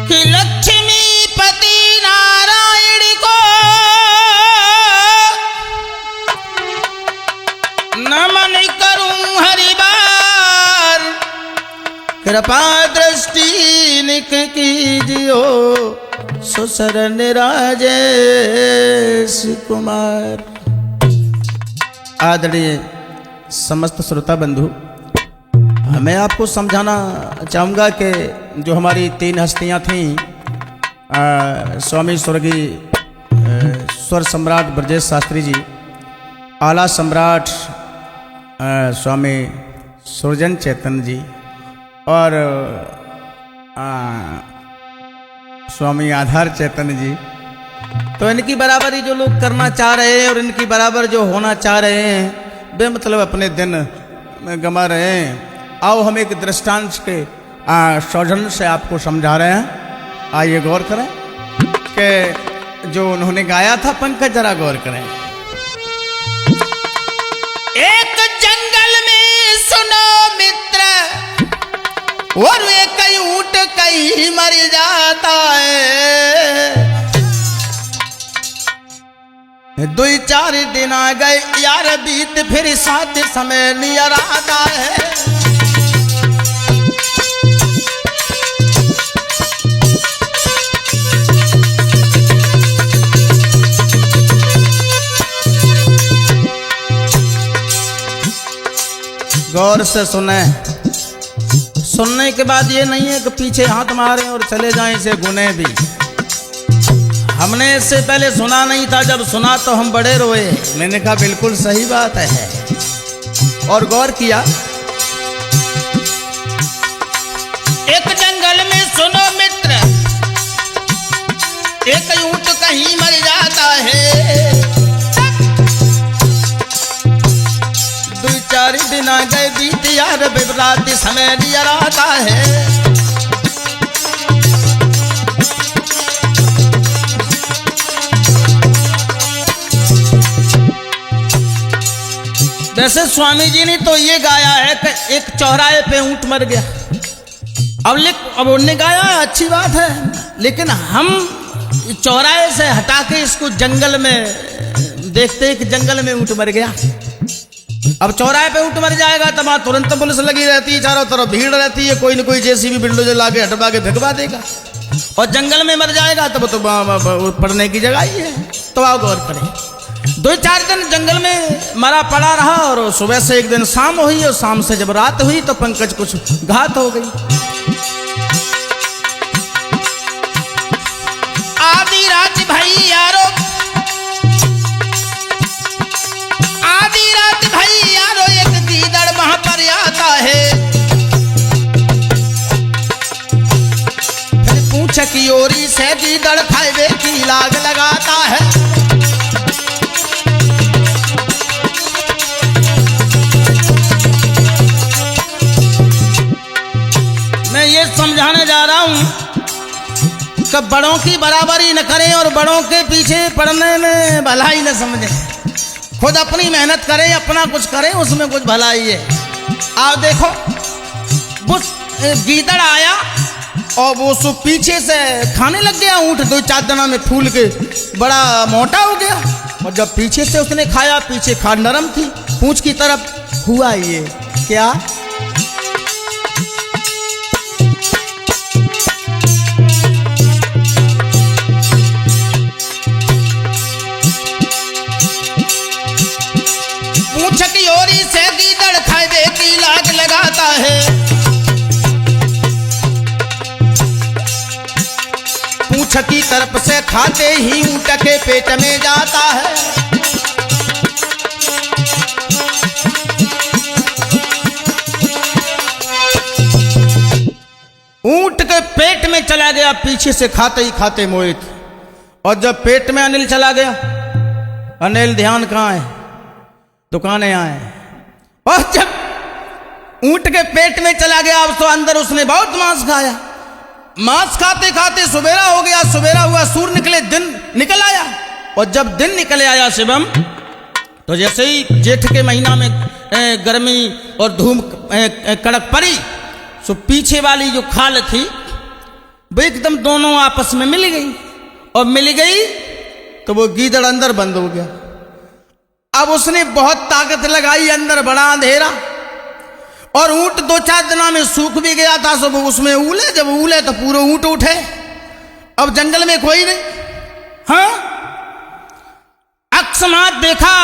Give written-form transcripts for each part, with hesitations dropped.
कि लक्ष्मीपति नारायण को नमन करूं हरि बार, कृपा दृष्टि निक कीजियो सुसरन राजेश कुमार। आदरणीय समस्त श्रोता बंधु, मैं आपको समझाना चाहूँगा कि जो हमारी तीन हस्तियाँ थीं, स्वामी स्वर्गीय स्वर सम्राट ब्रजेश शास्त्री जी, आला सम्राट स्वामी सुरजन चैतन्य जी और स्वामी आधार चैतन्य जी, तो इनकी बराबरी जो लोग करना चाह रहे हैं और इनकी बराबर जो होना चाह रहे हैं, बेमतलब अपने दिन में गंवा रहे हैं। आओ हम एक दृष्टांत के सौजन्य से आपको समझा रहे हैं। आइए गौर करें कि जो उन्होंने गाया था पंकज, जरा गौर करें। एक जंगल में सुनो मित्र, और एक ऊंट कहीं मर जाता है, 2-4 दिन आ गए यार बीत, फिर साथ समय नियर आता है। गौर से सुने, सुनने के बाद ये नहीं है कि पीछे हाथ मारें और चले जाएं इसे गुने भी। हमने इससे पहले सुना नहीं था, जब सुना तो हम बड़े रोए। मैंने कहा बिल्कुल सही बात है, और गौर किया। एक जंगल में सुनो मित्र, एक ऊंट कहीं मर जाता है, 2-4 दिन आ गए बीत यार, बिबरात समय नियर आता है। जैसे स्वामी जी ने तो ये गाया है कि एक चौराहे पे ऊंट मर गया। अब उन्होंने गाया अच्छी बात है, लेकिन हम चौराहे से हटा के इसको जंगल में देखते हैं कि जंगल में ऊंट मर गया। अब चौराहे पे ऊंट मर जाएगा तब वहां तुरंत पुलिस लगी रहती है, चारों तरफ भीड़ रहती है, कोई न कोई जेसीबी बिल्डोजर लाके हटवा के भिगवा देगा। और जंगल में मर जाएगा तब तो पड़ने की जगह ही है। तो आओ गौर करें, 2-4 दिन जंगल में मरा पड़ा रहा, और सुबह से एक दिन शाम हुई, और शाम से जब रात हुई तो पंकज कुछ घात हो गई। आधी रात भाई यारो, आधी रात भाई यारो, एक गीदड़ वहां पर आता है, फिर पूछ की ओरी से गीदड़ खाए की लाग लगाता है। ये समझाने जा रहा हूं कि बड़ों की बराबरी न करें और बड़ों के पीछे पड़ने में भलाई न समझें। खुद अपनी मेहनत करें, अपना कुछ करें, उसमें कुछ भलाई है। आप देखो, वो गीदड़ आया और वो सो पीछे से खाने लग गया ऊंट। 2-4 दिनों में फूल के बड़ा मोटा हो गया, और जब पीछे से उसने खाया, पीछे खाल नरम थी, पूंछ की तरफ हुआ ये क्या? की ओरी से गीदड़ खाए की लाग लगाता है, पूंछ की तरफ से खाते ही ऊंट के पेट में जाता है। ऊंट के पेट में चला गया, पीछे से खाते ही खाते मोहित। और जब पेट में अनिल चला गया, अनिल ध्यान कहाँ है? दुकानें आए। और जब ऊंट के पेट में चला गया, अब तो अंदर उसने बहुत मांस खाया। मांस खाते खाते सुबेरा हो गया, सुबेरा हुआ, सूर्य निकले, दिन निकल आया। और जब दिन निकल आया शिवम, तो जैसे ही जेठ के महीना में गर्मी और धूप कड़क पड़ी, सो पीछे वाली जो खाल थी वो एकदम दोनों आपस में मिल गई, और मिल गई तो वो गीदड़ अंदर बंद हो गया। अब उसने बहुत ताकत लगाई, अंदर बड़ा अंधेरा, और ऊंट 2-4 दिनों में सूख भी गया था। सब उसमें ऊले, जब ऊले तो पूरे ऊंट उठे। अब जंगल में कोई नहीं। हाँ, अकस्मात देखा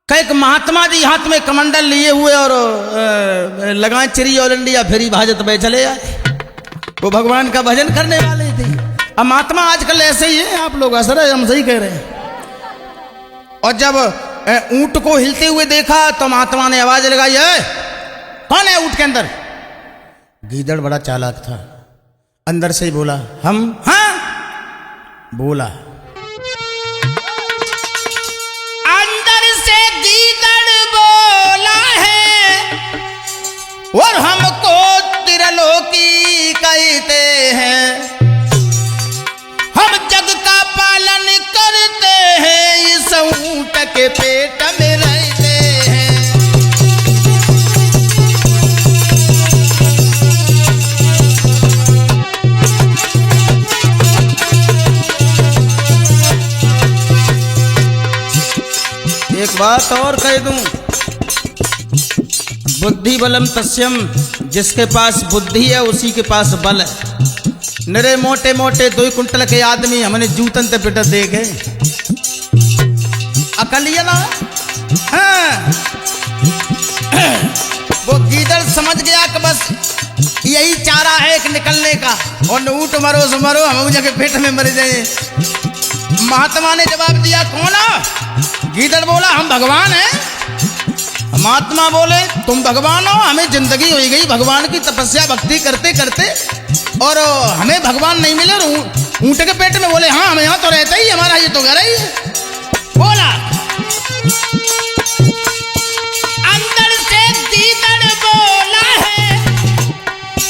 कि एक महात्मा जी हाथ में कमंडल लिए हुए और लगाए चिरी ऑल इंडिया फेरी भाजत में चले आए। वो भगवान का भजन करने वाले थे। अब महात्मा आजकल ऐसे ही है, आप लोग असर है, हम सही कह रहे हैं। और जब ऊंट को हिलते हुए देखा तो महात्मा ने आवाज लगाई, है कौन है ऊंट के अंदर? गीदड़ बड़ा चालाक था, अंदर से ही बोला, हम। हाँ, बोला। अंदर से गीदड़ बोला है, और हमको त्रिलोकी कहते हैं, हम जग का पालन करते हैं, इस ऊंट के पेट में रहते हैं। एक बात और कह दूं, बुद्धि बलम तस्यम, जिसके पास बुद्धि है उसी के पास बल है। नरे मोटे मोटे 2 कुंटल के आदमी हमने जूतन ते पिट दे गए, अकलिया ना। हाँ, वो गीदड़ समझ गया कि बस यही चारा है एक निकलने का, और ऊंट मरो सो मरो, हम जगह पेट में मर जाए। महात्मा ने जवाब दिया, कौन हो? गीदड़ बोला, हम भगवान हैं। महात्मा बोले, तुम भगवान हो? हमें जिंदगी हो गई भगवान की तपस्या भक्ति करते करते, और हमें भगवान नहीं मिले। और ऊंट के पेट में बोले, हाँ हम यहाँ तो रहते ही, हमारा ये तो घर ही है। बोला, अंदर से गीदड़ बोला है,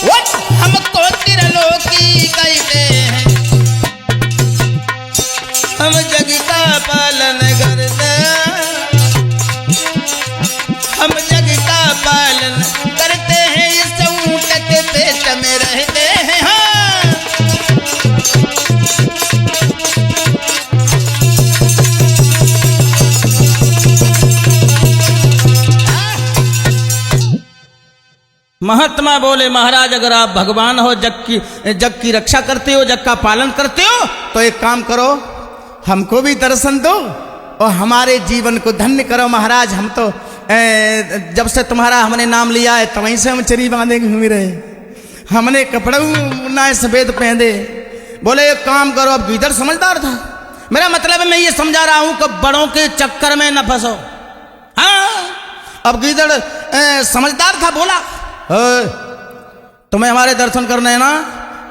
वो हमको त्रिलोकी कहते हैं, हम जग का पालन करते हैं, हम जग का पालन करते हैं, इस ऊंट के पेट में रहते हैं। हाँ, महात्मा बोले, महाराज अगर आप भगवान हो, जग की रक्षा करते हो, जग का पालन करते हो, तो एक काम करो, हमको भी दर्शन दो और हमारे जीवन को धन्य करो। महाराज हम तो जब से तुम्हारा हमने नाम लिया है तभी से हम चरी बांधे घूम रहे, हमने कपड़े ना सफेद पहने। बोले एक काम करो, अब गीदड़ समझदार था, मेरा मतलब है मैं ये समझा रहा हूं कि बड़ों के चक्कर में न फंसो। हाँ, अब गीदड़ समझदार था, बोला तुम्हें हमारे दर्शन करने हैं ना?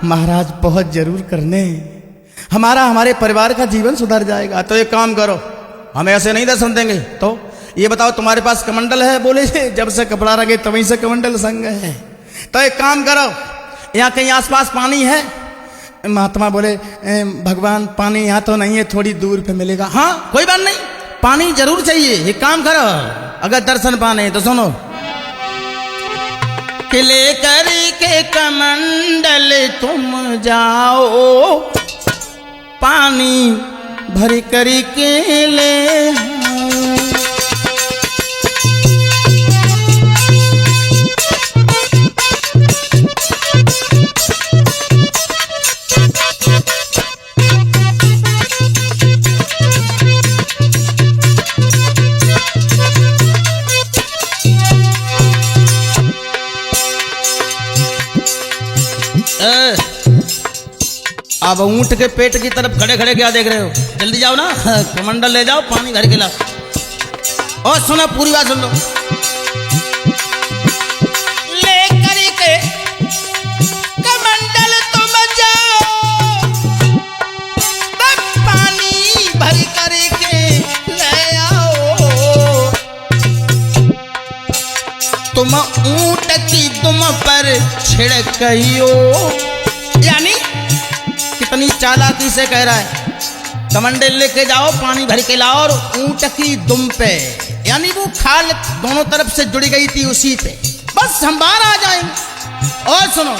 महाराज बहुत जरूर करने, हमारे परिवार का जीवन सुधर जाएगा। तो एक काम करो, हम ऐसे नहीं दर्शन देंगे। तो ये बताओ तुम्हारे पास कमंडल है? बोले जब से कपड़ा रखे तभी से कमंडल संग है। तो एक काम करो, यहाँ कहीं आसपास पानी है? महात्मा बोले भगवान पानी यहाँ तो नहीं है, थोड़ी दूर पे मिलेगा। हाँ कोई बात नहीं, पानी जरूर चाहिए। एक काम करो, अगर दर्शन पाने तो सुनो, कि लेकर के कमंडल तुम जाओ, पानी भर कर के ले अब ऊंट के पेट की तरफ खड़े खड़े क्या देख रहे हो? जल्दी जाओ ना, कमंडल ले जाओ, पानी भर के लाओ। और सुनो, पूरी बात सुन लो। ले करके कमंडल तुम जाओ, तब पानी भर करके ले आओ, तुम ऊंट की दुम पर छिड़कियो। यानी कितनी चालाकी से कह रहा है, कमंडल लेके जाओ, पानी भर के लाओ, और ऊंट की दुम पे, यानी वो खाल दोनों तरफ से जुड़ी गई थी उसी पे, बस हम बाहर आ जाएंगे। और सुनो,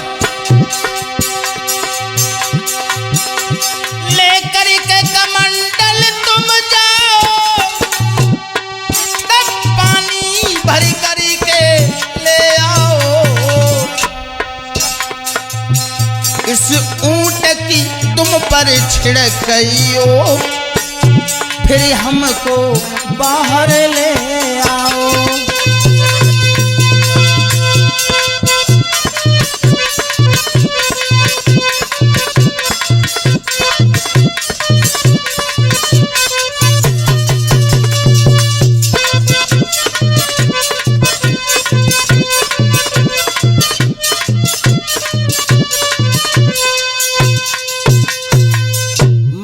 ऊपर छिड़कइयो, फिर हमको बाहर ले आओ।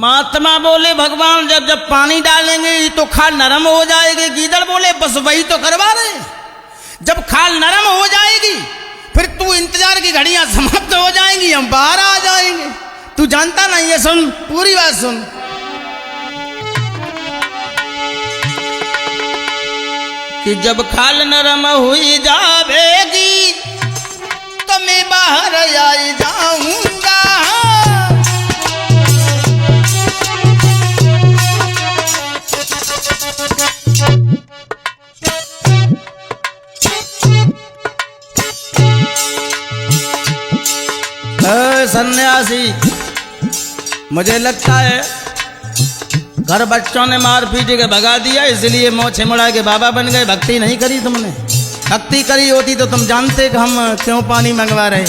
महात्मा बोले भगवान जब जब पानी डालेंगे तो खाल नरम हो जाएगी। गीदड़ बोले बस वही तो करवा रहे, जब खाल नरम हो जाएगी फिर तू इंतजार की घड़ियां समाप्त हो जाएंगी, हम बाहर आ जाएंगे। तू जानता नहीं है, सुन पूरी बात सुन। कि जब खाल नरम हुई जावेगी तो मैं बाहर आई जाऊंगा। सन्यासी, मुझे लगता है घर बच्चों ने मार पीट के भगा दिया, इसलिए मोछे मुड़ा के बाबा बन गए। भक्ति नहीं करी तुमने, भक्ति करी होती तो तुम जानते कि हम क्यों पानी मंगवा रहे।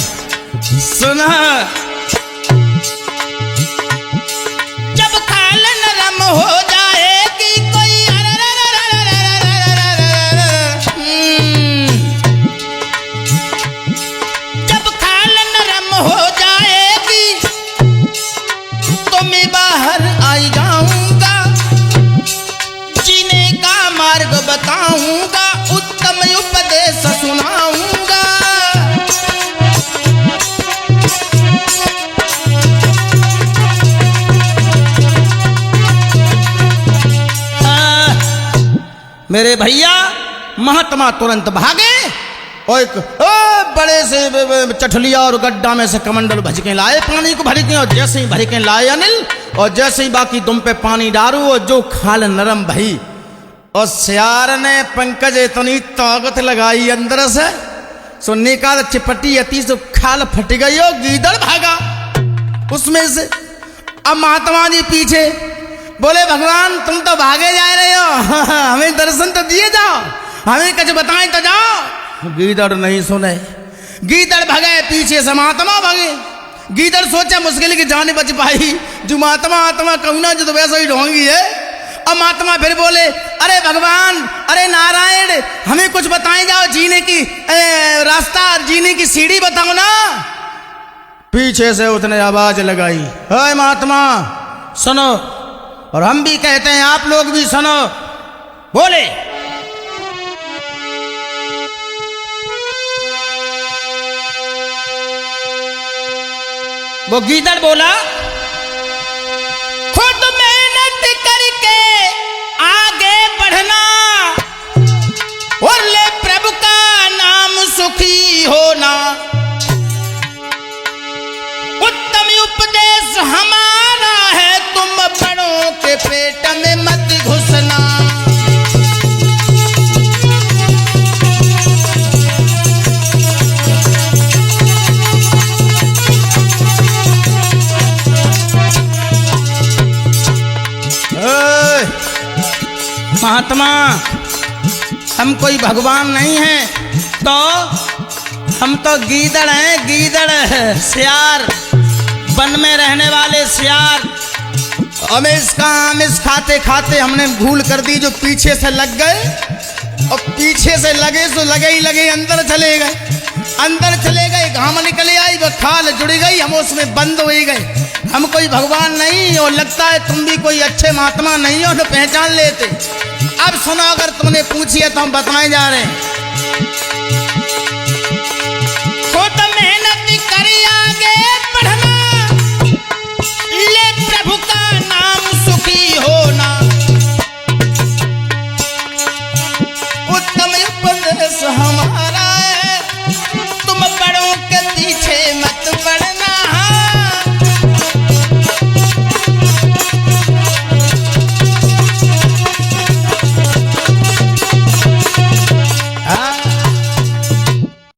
सुना, जब खाल नरम हो जाएगी कोई जब खाल नरम हो जाएगी तो मैं बाहर आई जाऊंगा, जीने का मार्ग बताऊंगा, उत्तम उपदेश सुनाऊंगा। मेरे भैया महात्मा तुरंत भागे और एक बड़े से चठलिया और गड्ढा में से कमंडल भज के लाए, पानी को भर के, और जैसे ही भर के लाए अनिल, और जैसे ही बाकी दुम पे पानी डालू और जो खाल नरम भई, और सियार ने पंकज इतनी ताकत लगाई अंदर से, सो निकाल चिपटी अति सो खाल फट गई और गीदड़ भागा उसमें से। अब महात्मा जी पीछे बोले भगवान तुम तो भागे जा रहे हो, हमें दर्शन तो दिए जाओ, हमें कुछ बताएं तो जाओ। गीदड़ नहीं सुने, गीदड़ भगे पीछे से, महात्मा भगे। गीदड़ सोचा मुश्किल की जान बच पाई, जो महात्मा आत्मा कहूँ ना जो तो वैसा ही ढोंगी है। अब महात्मा फिर बोले अरे भगवान, अरे नारायण, हमें कुछ बताएं जाओ, जीने की रास्ता, जीने की सीढ़ी बताओ ना। पीछे से उसने आवाज लगाई, हे महात्मा सुनो, और हम भी कहते हैं आप लोग भी सुनो। बोले वो गीदड़ बोला खुद मेहनत करके आगे बढ़ना और ले प्रभु का नाम सुखी होना, उत्तम उपदेश हमारा है, तुम बड़ों के पेट में मत घुसना। महात्मा हम कोई भगवान नहीं हैं, तो हम तो गीदड़ हैं, गीदड़ सियार, वन में रहने वाले सियार। आमिष खाते खाते हमने भूल कर दी, जो पीछे से लग गए, और पीछे से लगे तो लगे ही लगे, अंदर चले गए, अंदर चले गए, घाम निकले आई, वो खाल जुड़ गई, हम उसमें बंद हो गए। हम कोई भगवान नहीं, और लगता है तुम भी कोई अच्छे महात्मा नहीं हो तो पहचान लेते। अब सुनो, अगर तुमने पूछी है तो हम बताए जा रहे हैं।